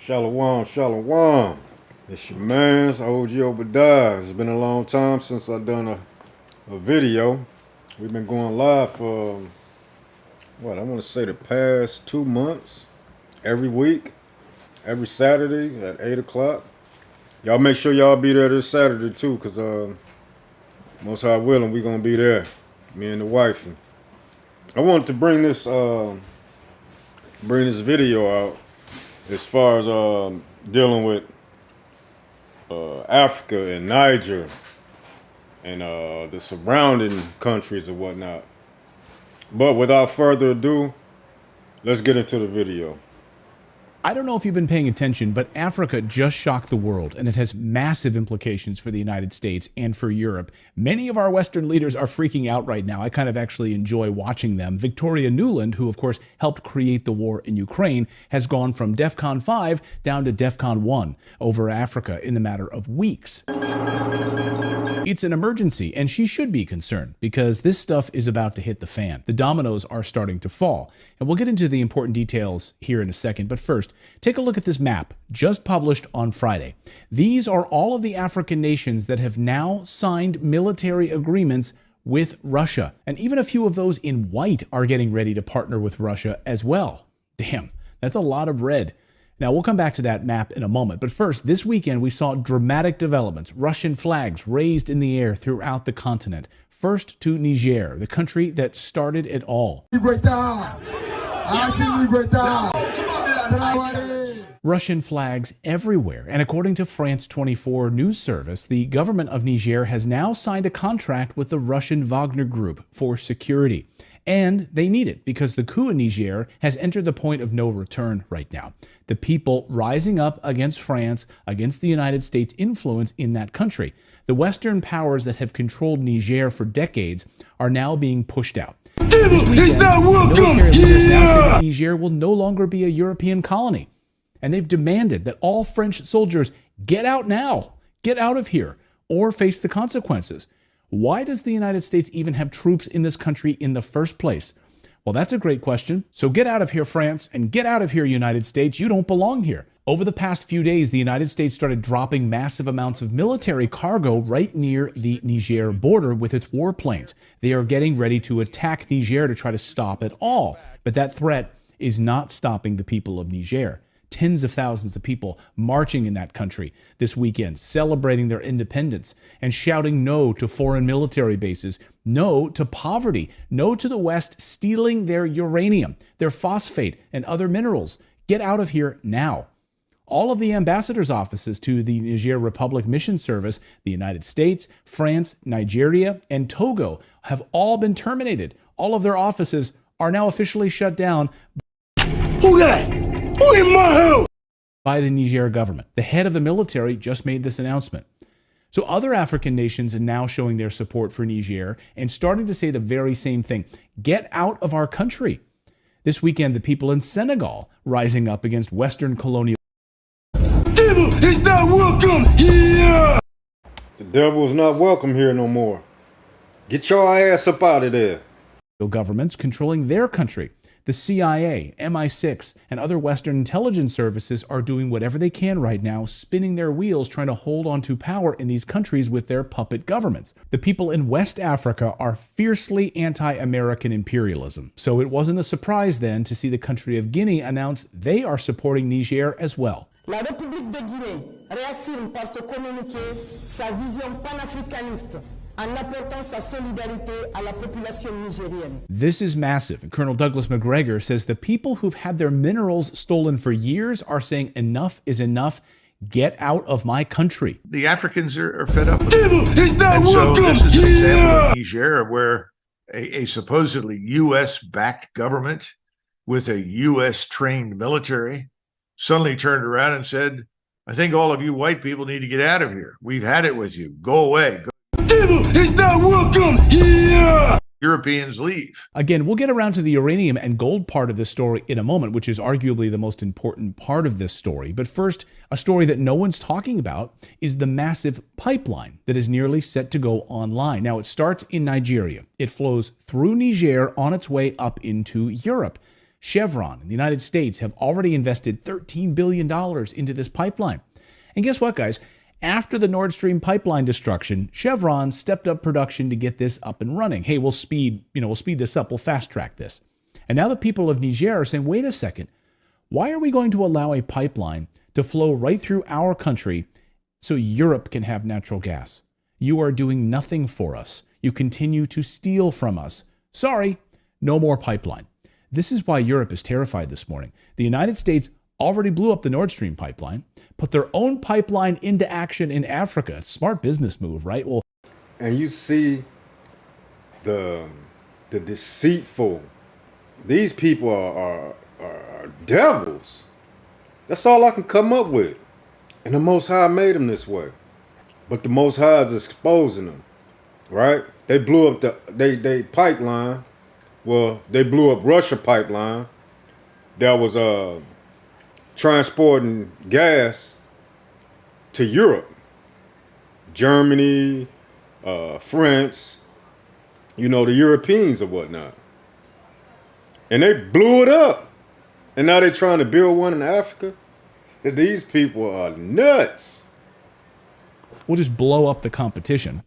Shalom, shalom. It's your man's OG Obadiah. It's been a long time since I've done a video. We've been going live for, I want to say the past 2 months. Every week, every Saturday at 8 o'clock. Y'all make sure y'all be there this Saturday too, because most high willing, we going to be there. Me and the wife. And I wanted to bring this video out as far as dealing with Africa and Niger and the surrounding countries and whatnot. But without further ado, let's get into the video. I don't know if you've been paying attention, but Africa just shocked the world, and it has massive implications for the United States and for Europe. Many of our Western leaders are freaking out right now. I kind of actually enjoy watching them. Victoria Nuland, who of course helped create the war in Ukraine, has gone from DEFCON 5 down to DEFCON 1 over Africa in the matter of weeks. It's an emergency, and she should be concerned because this stuff is about to hit the fan. The dominoes are starting to fall, and we'll get into the important details here in a second. But first, take a look at this map just published on Friday. These are all of the African nations that have now signed military agreements with Russia, and even a few of those in white are getting ready to partner with Russia as well. Damn, that's a lot of red. Now, we'll come back to that map in a moment, but first, this weekend we saw dramatic developments, Russian flags raised in the air throughout the continent. First to Niger, the country that started it all. Russian flags everywhere, and according to France 24 news service, the government of Niger has now signed a contract with the Russian Wagner Group for security. And they need it because the coup in Niger has entered the point of no return right now. The people rising up against France, against the United States' influence in that country. The Western powers that have controlled Niger for decades are now being pushed out. This weekend, military leaders now say that Niger will no longer be a European colony. And they've demanded that all French soldiers get out now, get out of here, or face the consequences. Why does the United States even have troops in this country in the first place? Well, that's a great question. So get out of here, France, and get out of here, United States. You don't belong here. Over the past few days, the United States started dropping massive amounts of military cargo right near the Niger border with its warplanes. They are getting ready to attack Niger to try to stop it all. But that threat is not stopping the people of Niger. Tens of thousands of people marching in that country this weekend, celebrating their independence and shouting no to foreign military bases, no to poverty, no to the West stealing their uranium, their phosphate, and other minerals. Get out of here now. All of the ambassadors' offices to the Niger Republic Mission Service, the United States, France, Nigeria, and Togo have all been terminated. All of their offices are now officially shut down. Who that? Who in my house? By the Niger government. The head of the military just made this announcement. So other African nations are now showing their support for Niger and starting to say the very same thing. Get out of our country. This weekend, the people in Senegal rising up against Western colonial. Devil is not welcome here. The devil is not welcome here no more. Get your ass up out of there. Governments controlling their country. The CIA, MI6, and other Western intelligence services are doing whatever they can right now, spinning their wheels, trying to hold on to power in these countries with their puppet governments. The people in West Africa are fiercely anti-American imperialism, so it wasn't a surprise then to see the country of Guinea announce they are supporting Niger as well. La République de Guinée réaffirme par ce communiqué sa vision panafricaniste en apportant sa solidarité à la population nigérienne. This is massive, and Colonel Douglas McGregor says the people who've had their minerals stolen for years are saying enough is enough. Get out of my country. The Africans are fed up with Devil is not and so welcome this is an example here. of Niger where a supposedly U.S.-backed government with a U.S.-trained military suddenly turned around and said, I think all of you white people need to get out of here. We've had it with you. Go away. Devil is not welcome here. Europeans leave. Again, we'll get around to the uranium and gold part of this story in a moment, which is arguably the most important part of this story. But first, a story that no one's talking about is the massive pipeline that is nearly set to go online. Now, it starts in Nigeria. It flows through Niger on its way up into Europe. Chevron in the United States have already invested $13 billion into this pipeline. And guess what, guys? After the Nord Stream pipeline destruction, Chevron stepped up production to get this up and running. Hey, we'll speed this up. We'll fast track this. And now the people of Niger are saying, wait a second, why are we going to allow a pipeline to flow right through our country so Europe can have natural gas? You are doing nothing for us. You continue to steal from us. Sorry, no more pipeline. This is why Europe is terrified this morning. The United States already blew up the Nord Stream pipeline, put their own pipeline into action in Africa. Smart business move, right? Well, And you see the deceitful. These people are devils. That's all I can come up with. And the Most High made them this way. But the Most High is exposing them, right? They blew up they pipeline. Well, they blew up Russia pipeline that was transporting gas to Europe, Germany, France, the Europeans or whatnot. And they blew it up. And now they're trying to build one in Africa. These people are nuts. we'll just blow up the competition.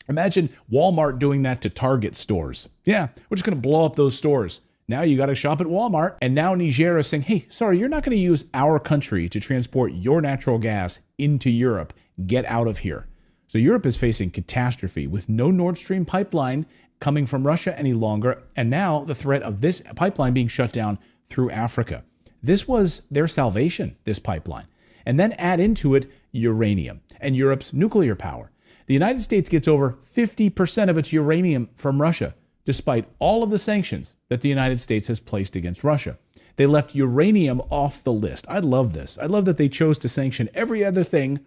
Imagine Walmart doing that to Target stores. Yeah, we're just going to blow up those stores. Now you got to shop at Walmart. And now Niger is saying, hey, sorry, you're not going to use our country to transport your natural gas into Europe. Get out of here. So Europe is facing catastrophe with no Nord Stream pipeline coming from Russia any longer. And now the threat of this pipeline being shut down through Africa. This was their salvation, this pipeline. And then add into it uranium and Europe's nuclear power. The United States gets over 50% of its uranium from Russia, despite all of the sanctions that the United States has placed against Russia. They left uranium off the list. I love this. I love that they chose to sanction every other thing,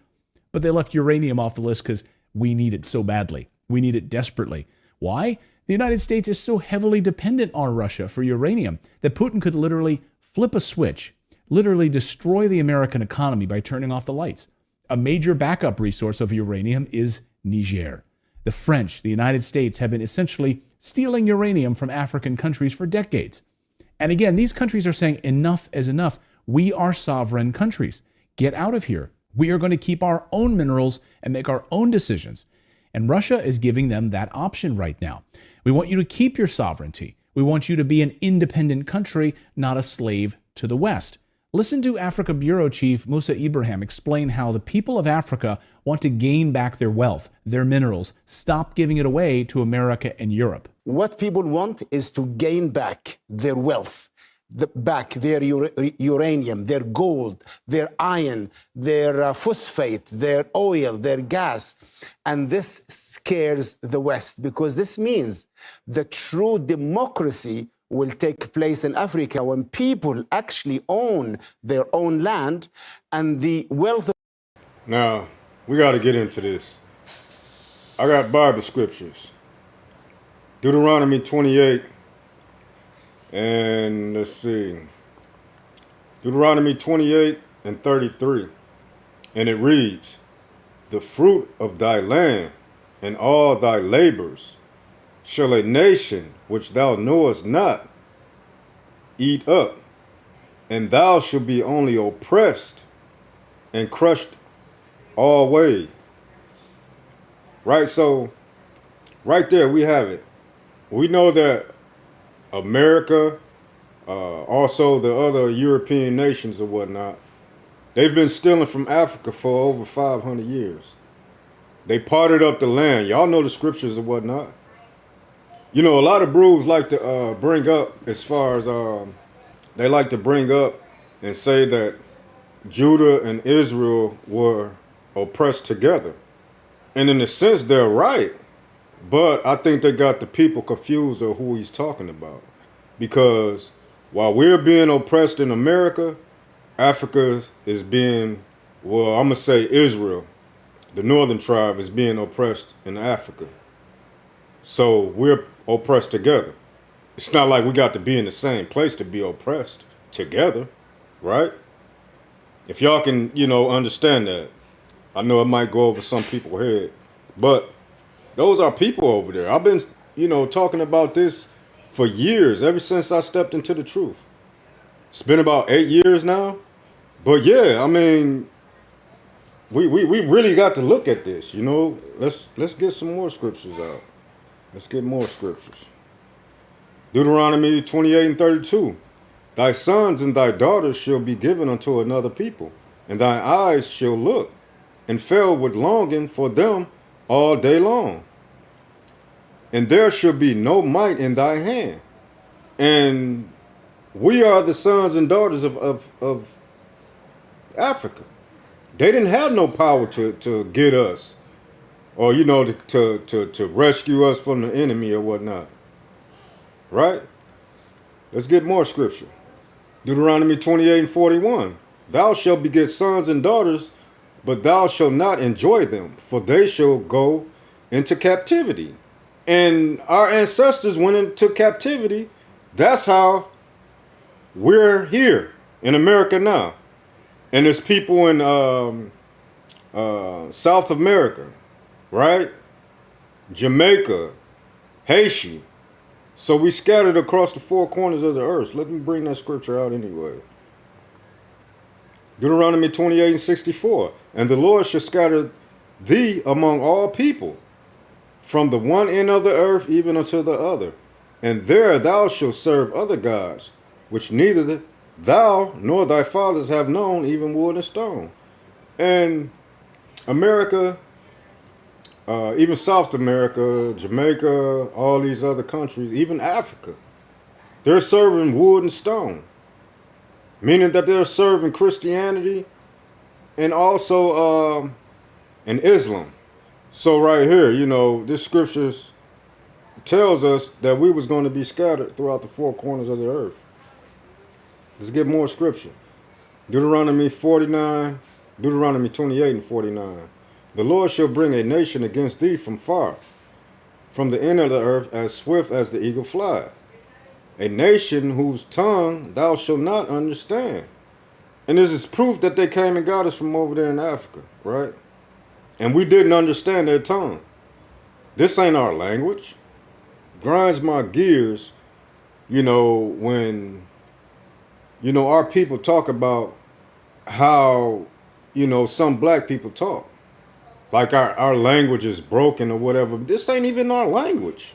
but they left uranium off the list because we need it so badly. We need it desperately. Why? The United States is so heavily dependent on Russia for uranium that Putin could literally flip a switch, literally destroy the American economy by turning off the lights. A major backup resource of uranium is Niger. The French, the United States, have been essentially stealing uranium from African countries for decades. And again, these countries are saying enough is enough. We are sovereign countries. Get out of here. We are going to keep our own minerals and make our own decisions. And Russia is giving them that option right now. We want you to keep your sovereignty. We want you to be an independent country, not a slave to the West. Listen to Africa Bureau Chief Musa Ibrahim explain how the people of Africa want to gain back their wealth, their minerals, stop giving it away to America and Europe. What people want is to gain back their wealth, back their uranium, their gold, their iron, their phosphate, their oil, their gas. And this scares the West because this means the true democracy will take place in Africa when people actually own their own land and the wealth. Now, we got to get into this. I got Bible scriptures. Deuteronomy 28, and let's see. Deuteronomy 28 and 33. And it reads, "The fruit of thy land and all thy labors shall a nation which thou knowest not eat up, and thou shalt be only oppressed and crushed all ways." Right, so right there we have it. We know that America, also the other European nations or whatnot, they've been stealing from Africa for over 500 years. They parted up the land. Y'all know the scriptures or whatnot. You know, a lot of brews like to bring up as far as they like to bring up and say that Judah and Israel were oppressed together. And in a sense, they're right. But I think they got the people confused of who he's talking about. Because while we're being oppressed in America, Africa is being, well, I'm going to say Israel, the northern tribe, is being oppressed in Africa. So we're oppressed together. It's not like we got to be in the same place to be oppressed together, right? If y'all can, understand that. I know it might go over some people's head, but those are people over there. I've been, talking about this for years, ever since I stepped into the truth. It's been about 8 years now. But yeah, I mean, we really got to look at this, you know. Let's get some more scriptures out. Let's get more scriptures. Deuteronomy 28:32. Thy sons and thy daughters shall be given unto another people, and thy eyes shall look, and fail with longing for them all day long. And there shall be no might in thy hand. And we are the sons and daughters of Africa. They didn't have no power to get us, or you know, to rescue us from the enemy or whatnot. Right? Let's get more scripture. Deuteronomy 28:41. Thou shalt beget sons and daughters, but thou shalt not enjoy them, for they shall go into captivity. And our ancestors went into captivity. That's how we're here in America now. And there's people in South America, right? Jamaica, Haiti. So we scattered across the four corners of the earth. Let me bring that scripture out anyway. Deuteronomy 28:64. And the Lord shall scatter thee among all people, from the one end of the earth even unto the other. And there thou shalt serve other gods, which neither thou nor thy fathers have known, even wood and stone. And America, even South America, Jamaica, all these other countries, even Africa, they're serving wood and stone, meaning that they're serving Christianity and also in Islam. So right here, you know, this scriptures tells us that we was going to be scattered throughout the four corners of the earth. Let's get more scripture. Deuteronomy 28:49. The Lord shall bring a nation against thee from far, from the end of the earth, as swift as the eagle flieth. A nation whose tongue thou shalt not understand. And this is proof that they came and got us from over there in Africa, right? And we didn't understand their tongue. This ain't our language. Grinds my gears, you know, when, you know, our people talk about how, you know, some black people talk. Like our language is broken or whatever. This ain't even our language,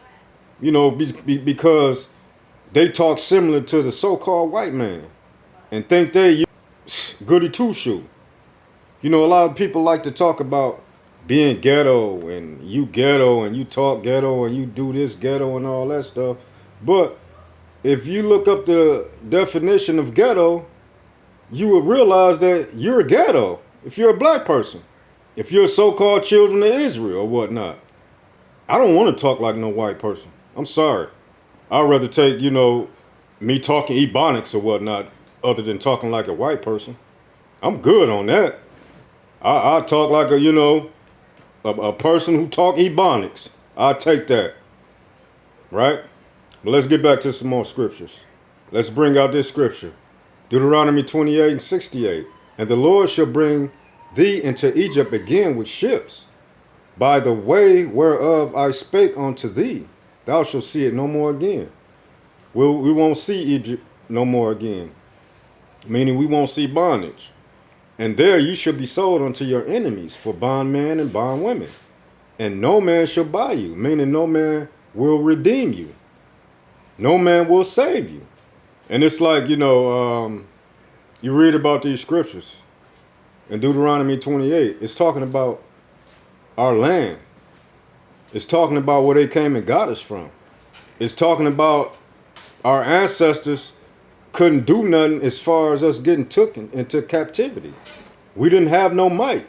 you know, because they talk similar to the so-called white man and think they goody two-shoe. You know, a lot of people like to talk about being ghetto and you talk ghetto and you do this ghetto and all that stuff. But if you look up the definition of ghetto, you will realize that you're a ghetto if you're a black person. If you're so-called children of Israel or whatnot. I don't want to talk like no white person. I'm sorry. I'd rather take, you know, me talking Ebonics or whatnot other than talking like a white person. I'm good on that. I talk like a, you know, a person who talk Ebonics. I'll take that. Right? But let's get back to some more scriptures. Let's bring out this scripture. Deuteronomy 28:68. And the Lord shall bring thee into Egypt again with ships, by the way whereof I spake unto thee. Thou shalt see it no more again. We won't see Egypt no more again. Meaning we won't see bondage. And there you shall be sold unto your enemies for bondmen and bondwomen. And no man shall buy you, meaning no man will redeem you. No man will save you. And it's like, you know, you read about these scriptures in Deuteronomy 28. It's talking about our land. It's talking about where they came and got us from. It's talking about our ancestors couldn't do nothing as far as us getting taken into captivity. We didn't have no might.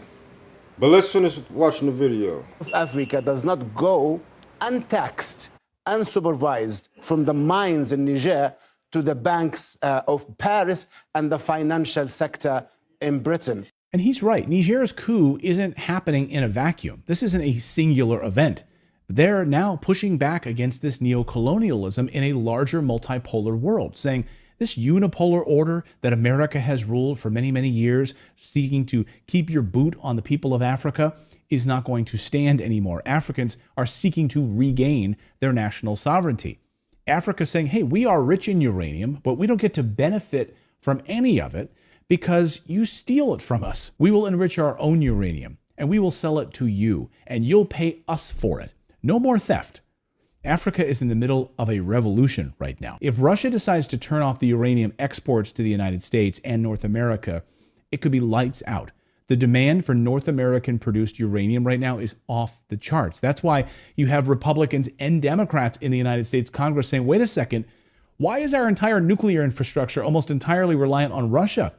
But let's finish watching the video. Africa does not go untaxed, unsupervised from the mines in Niger to the banks of Paris and the financial sector in Britain. And he's right. Niger's coup isn't happening in a vacuum. This isn't a singular event. They're now pushing back against this neocolonialism in a larger multipolar world, saying this unipolar order that America has ruled for many, many years, seeking to keep your boot on the people of Africa, is not going to stand anymore. Africans are seeking to regain their national sovereignty. Africa's saying, hey, we are rich in uranium, but we don't get to benefit from any of it because you steal it from us. We will enrich our own uranium and we will sell it to you and you'll pay us for it. No more theft. Africa is in the middle of a revolution right now. If Russia decides to turn off the uranium exports to the United States and North America, it could be lights out. The demand for North American produced uranium right now is off the charts. That's why you have Republicans and Democrats in the United States Congress saying, wait a second, why is our entire nuclear infrastructure almost entirely reliant on Russia?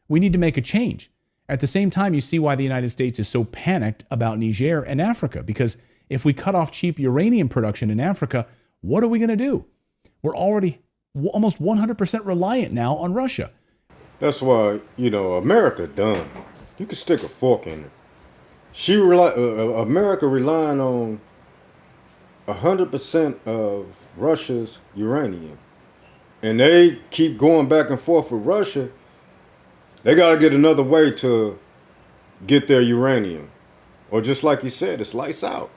We need to make a change. At the same time, you see why the United States is so panicked about Niger and Africa, because if we cut off cheap uranium production in Africa, what are we going to do? We're already almost 100% reliant now on Russia. That's why, America done. You can stick a fork in it. America relying on 100% of Russia's uranium. And they keep going back and forth with Russia. They got to get another way to get their uranium. Or just like you said, it's lights out.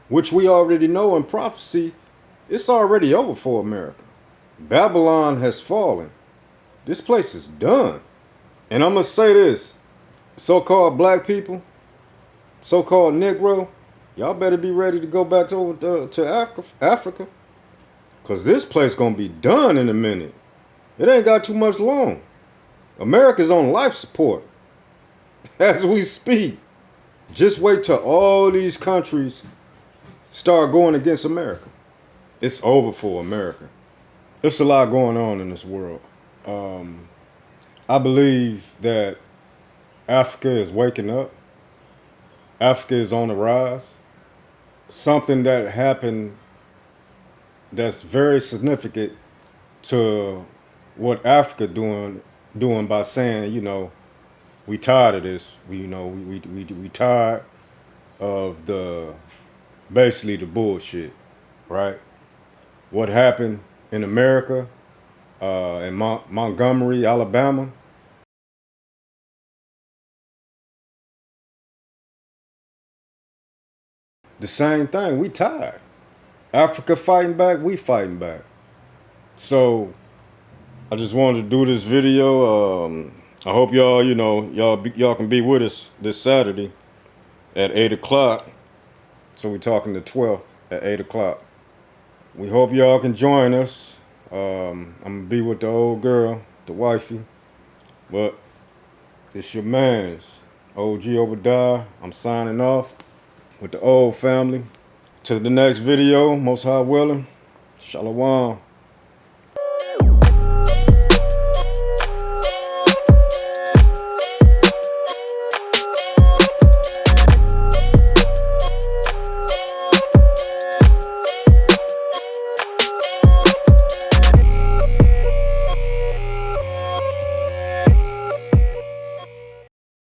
Which we already know in prophecy, it's already over for America. Babylon has fallen. This place is done. And I'm going to say this. So-called black people, so-called Negro, y'all better be ready to go back to Africa. Because this place going to be done in a minute. It ain't got too much long. America's on life support as we speak. Just wait till all these countries start going against America. It's over for America. There's a lot going on in this world. I believe that Africa is waking up. Africa is on the rise. Something that happened that's very significant to what Africa doing by saying, we tired of this. We tired of basically the bullshit, right? What happened in America, in Montgomery, Alabama. The same thing. We tired. Africa fighting back. We fighting back. So I just wanted to do this video. I hope y'all, y'all can be with us this Saturday at 8 o'clock. So we're talking the 12th at 8 o'clock. We hope y'all can join us. I'm going to be with the old girl, the wifey. But it's your man's OG Obadiah. I'm signing off with the old family. To the next video, most high willing. Shalom.